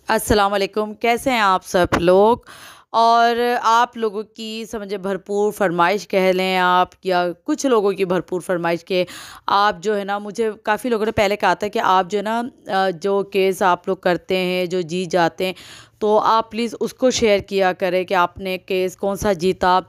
अस्सलाम वालेकुम, कैसे हैं आप सब लोग। और आप लोगों की समझे भरपूर फरमाइश कह लें आप, या कुछ लोगों की भरपूर फरमाइश के आप जो है ना, मुझे काफ़ी लोगों ने पहले कहा था कि आप जो है ना जो केस आप लोग करते हैं, जो जीत जाते हैं, तो आप प्लीज़ उसको शेयर किया करें कि आपने केस कौन सा जीता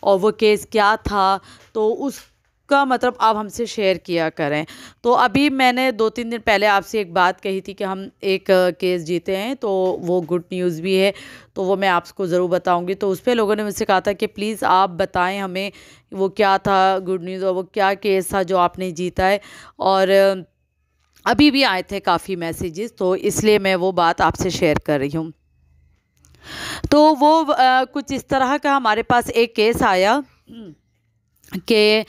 और वो केस क्या था। तो उसका मतलब आप हमसे शेयर किया करें। तो अभी मैंने 2-3 दिन पहले आपसे एक बात कही थी कि हम एक केस जीते हैं, तो वो गुड न्यूज़ भी है, तो वो मैं आपको ज़रूर बताऊँगी। तो उस पे लोगों ने मुझसे कहा था कि प्लीज़ आप बताएँ हमें वो क्या था गुड न्यूज़, और वो क्या केस था जो आपने जीता है। और अभी भी आए थे काफ़ी मैसेजेस, तो इसलिए मैं वो बात आपसे शेयर कर रही हूँ। तो वो कुछ इस तरह का हमारे पास एक केस आया कि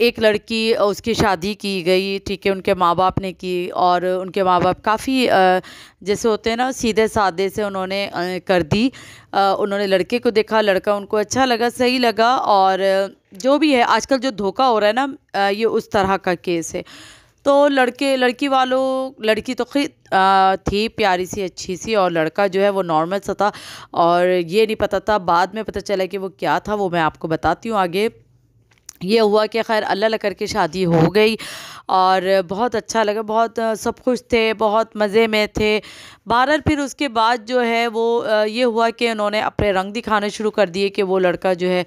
एक लड़की उसकी शादी की गई, ठीक है, उनके माँ-बाप ने की, और उनके माँ-बाप काफ़ी जैसे होते हैं ना, सीधे-साधे से उन्होंने कर दी। उन्होंने लड़के को देखा, लड़का उनको अच्छा लगा, सही लगा, और जो भी है आजकल जो धोखा हो रहा है ना, ये उस तरह का केस है। तो लड़के लड़की वालों लड़की तो थी प्यारी सी, अच्छी सी, और लड़का जो है वो नॉर्मल सा था, और ये नहीं पता था, बाद में पता चला कि वो क्या था, वो मैं आपको बताती हूँ आगे। ये हुआ कि खैर अल्लाह अल्लाह करके शादी हो गई, और बहुत अच्छा लगा, बहुत सब खुश थे, बहुत मज़े में थे। बहरहाल फिर उसके बाद जो है वो ये हुआ कि उन्होंने अपने रंग दिखाने शुरू कर दिए कि वो लड़का जो है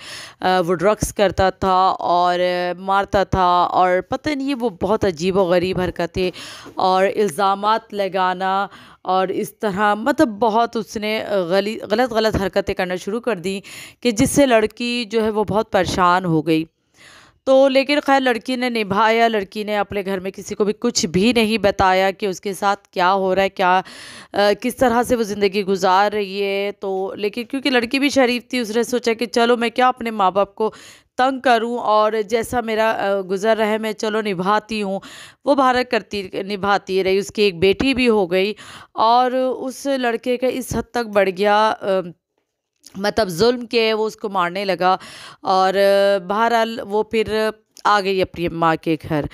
वो ड्रग्स करता था और मारता था, और पता नहीं वो बहुत अजीब व गरीब हरकतें और इल्ज़ामात लगाना, और इस तरह मतलब बहुत उसने गलत गलत हरकतें करना शुरू कर दी, कि जिससे लड़की जो है वो बहुत परेशान हो गई। तो लेकिन ख़ैर लड़की ने निभाया, लड़की ने अपने घर में किसी को भी कुछ भी नहीं बताया कि उसके साथ क्या हो रहा है, क्या किस तरह से वो ज़िंदगी गुज़ार रही है। तो लेकिन क्योंकि लड़की भी शरीफ थी, उसने सोचा कि चलो मैं क्या अपने माँ-बाप को तंग करूं, और जैसा मेरा गुज़र रहा है मैं चलो निभाती हूँ। वो भारत करती निभाती रही, उसकी एक बेटी भी हो गई, और उस लड़के का इस हद तक बढ़ गया मतलब ज़ुल्म के वो उसको मारने लगा। और बहरहाल वो फिर आ गई अपनी माँ के घर।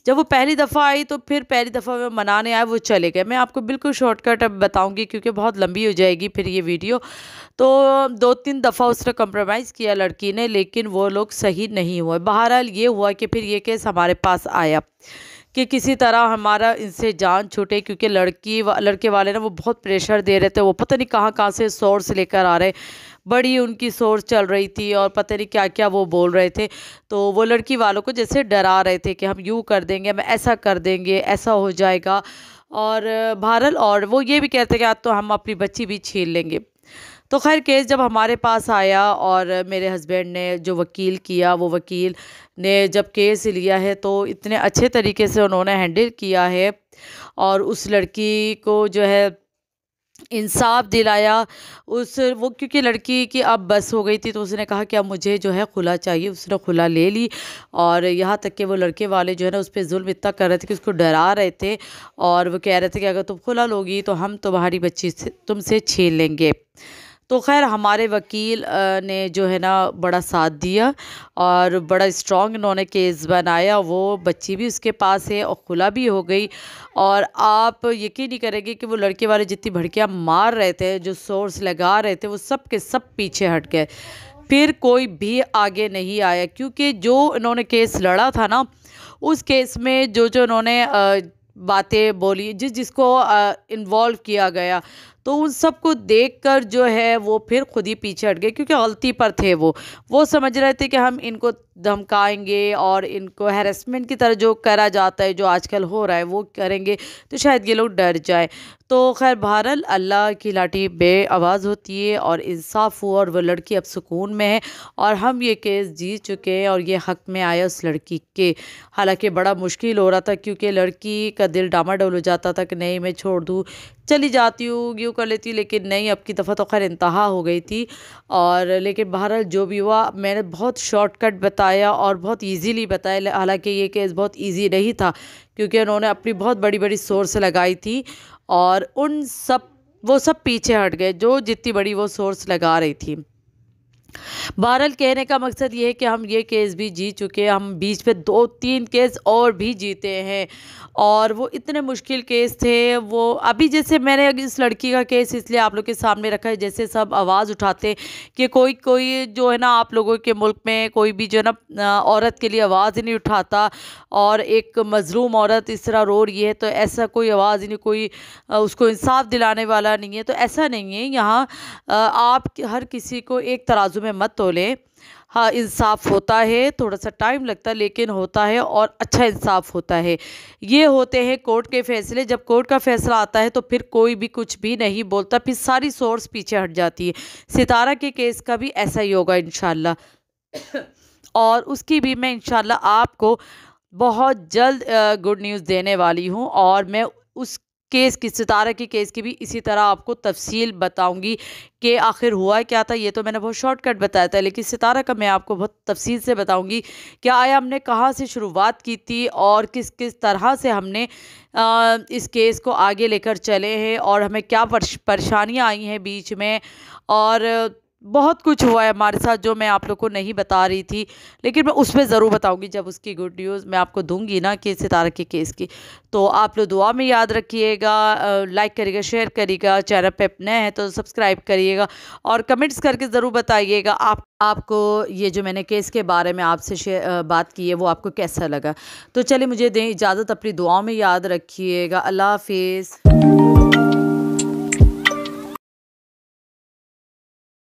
जब वो पहली दफ़ा आई तो फिर पहली दफ़ा वो मनाने आए, वो चले गए। मैं आपको बिल्कुल शॉर्टकट अब बताऊंगी क्योंकि बहुत लंबी हो जाएगी फिर ये वीडियो। तो 2-3 दफ़ा उसने कंप्रोमाइज़ किया लड़की ने, लेकिन वो लोग सही नहीं हुए। बहरहाल ये हुआ कि फिर ये केस हमारे पास आया कि किसी तरह हमारा इनसे जान छूटे, क्योंकि लड़के वाले ना वो बहुत प्रेशर दे रहे थे, वो पता नहीं कहाँ कहाँ से सोर्स लेकर आ रहे, बड़ी उनकी सोर्स चल रही थी, और पता नहीं क्या क्या वो बोल रहे थे। तो वो लड़की वालों को जैसे डरा रहे थे कि हम यूँ कर देंगे, हम ऐसा कर देंगे, ऐसा हो जाएगा, और बहरहाल और वो ये भी कहते कि आज तो हम अपनी बच्ची भी छीन लेंगे। तो खैर केस जब हमारे पास आया, और मेरे हस्बैंड ने जो वकील किया, वो वकील ने जब केस लिया है तो इतने अच्छे तरीके से उन्होंने हैंडल किया है, और उस लड़की को जो है इंसाफ दिलाया। उस वो क्योंकि लड़की की अब बस हो गई थी, तो उसने कहा कि अब मुझे जो है खुला चाहिए, उसने खुला ले ली। और यहाँ तक कि वो लड़के वाले जो है ना उस पे जुल्म इतना कर रहे थे कि उसको डरा रहे थे, और वो कह रहे थे कि अगर तुम खुला लोगी तो हम तुम्हारी बच्ची से तुमसे छीन लेंगे। तो ख़ैर हमारे वकील ने जो है ना बड़ा साथ दिया, और बड़ा स्ट्रॉन्ग इन्होंने केस बनाया। वो बच्ची भी उसके पास है और खुला भी हो गई। और आप यकीन नहीं करेंगे कि वो लड़के वाले जितनी भड़कियाँ मार रहे थे, जो सोर्स लगा रहे थे, वो सब के सब पीछे हट गए। फिर कोई भी आगे नहीं आया, क्योंकि जो इन्होंने केस लड़ा था ना, उस केस में जो जो इन्होंने बातें बोली, जिसको इन्वॉल्व किया गया, तो उन सबको देखकर जो है वो फिर खुद ही पीछे हट गए, क्योंकि गलती पर थे वो समझ रहे थे कि हम इनको धमकाएंगे और इनको हैरेसमेंट की तरह जो करा जाता है, जो आजकल हो रहा है, वो करेंगे तो शायद ये लोग डर जाए। तो खैर बहरहाल अल्लाह की लाठी बे आवाज़ होती है, और इंसाफ हुआ, और वो लड़की अब सुकून में है, और हम ये केस जीत चुके हैं, और ये हक़ में आया उस लड़की के। हालांकि बड़ा मुश्किल हो रहा था, क्योंकि लड़की का दिल डामाडोल हो जाता था कि नहीं मैं छोड़ दूँ, चली जाती हूँ, यूँ कर लेती हूँ, लेकिन नहीं, अब की दफ़ा तो खैर इंतहा हो गई थी। और लेकिन बहरहाल जो भी हुआ, मैंने बहुत शॉर्टकट बताया और बहुत इजीली बताया। हालांकि ये केस बहुत इजी नहीं था, क्योंकि उन्होंने अपनी बहुत बड़ी बड़ी सोर्स लगाई थी, और उन सब वो सब पीछे हट गए, जो जितनी बड़ी वो सोर्स लगा रही थी। बहरहाल कहने का मकसद ये है कि हम ये केस भी जीत चुके हैं, हम बीच में 2-3 केस और भी जीते हैं और वो इतने मुश्किल केस थे। वो अभी जैसे मैंने इस लड़की का केस इसलिए आप लोग के सामने रखा है, जैसे सब आवाज़ उठाते हैं कि कोई कोई जो है ना, आप लोगों के मुल्क में कोई भी जो है ना औरत के लिए आवाज़ ही नहीं उठाता और एक मज़लूम औरत इस तरह रो रही है तो ऐसा कोई आवाज़ ही नहीं, कोई उसको इंसाफ दिलाने वाला नहीं है। तो ऐसा नहीं है यहाँ, आप हर किसी को एक तराजू में मत तोलें। हाँ, इंसाफ होता है, थोड़ा सा टाइम लगता है लेकिन होता है और अच्छा इंसाफ होता है। ये होते हैं कोर्ट के फैसले। जब कोर्ट का फैसला आता है तो फिर कोई भी कुछ भी नहीं बोलता, फिर सारी सोर्स पीछे हट जाती है। सितारा के केस का भी ऐसा ही होगा इंशाल्लाह। और उसकी भी मैं इंशाल्लाह आपको बहुत जल्द गुड न्यूज़ देने वाली हूँ और मैं उस केस की, सितारा के केस की भी इसी तरह आपको तफसील बताऊंगी कि आखिर हुआ क्या था। ये तो मैंने बहुत शॉर्टकट बताया था, लेकिन सितारा का मैं आपको बहुत तफसील से बताऊंगी कि आया हमने कहाँ से शुरुआत की थी और किस किस तरह से हमने इस केस को आगे लेकर चले हैं और हमें क्या परेशानियाँ आई हैं बीच में। और बहुत कुछ हुआ है हमारे साथ जो मैं आप लोग को नहीं बता रही थी, लेकिन मैं उसमें ज़रूर बताऊंगी जब उसकी गुड न्यूज़ मैं आपको दूंगी ना कि सितारा के केस की। तो आप लोग दुआ में याद रखिएगा, लाइक करिएगा, शेयर करिएगा, चैनल पे नए हैं तो सब्सक्राइब करिएगा और कमेंट्स करके ज़रूर बताइएगा आपको ये जो मैंने केस के बारे में आपसे बात की है वो आपको कैसा लगा। तो चलिए मुझे दें इजाज़त, अपनी दुआओं में याद रखिएगा। अल्लाह हाफिज़।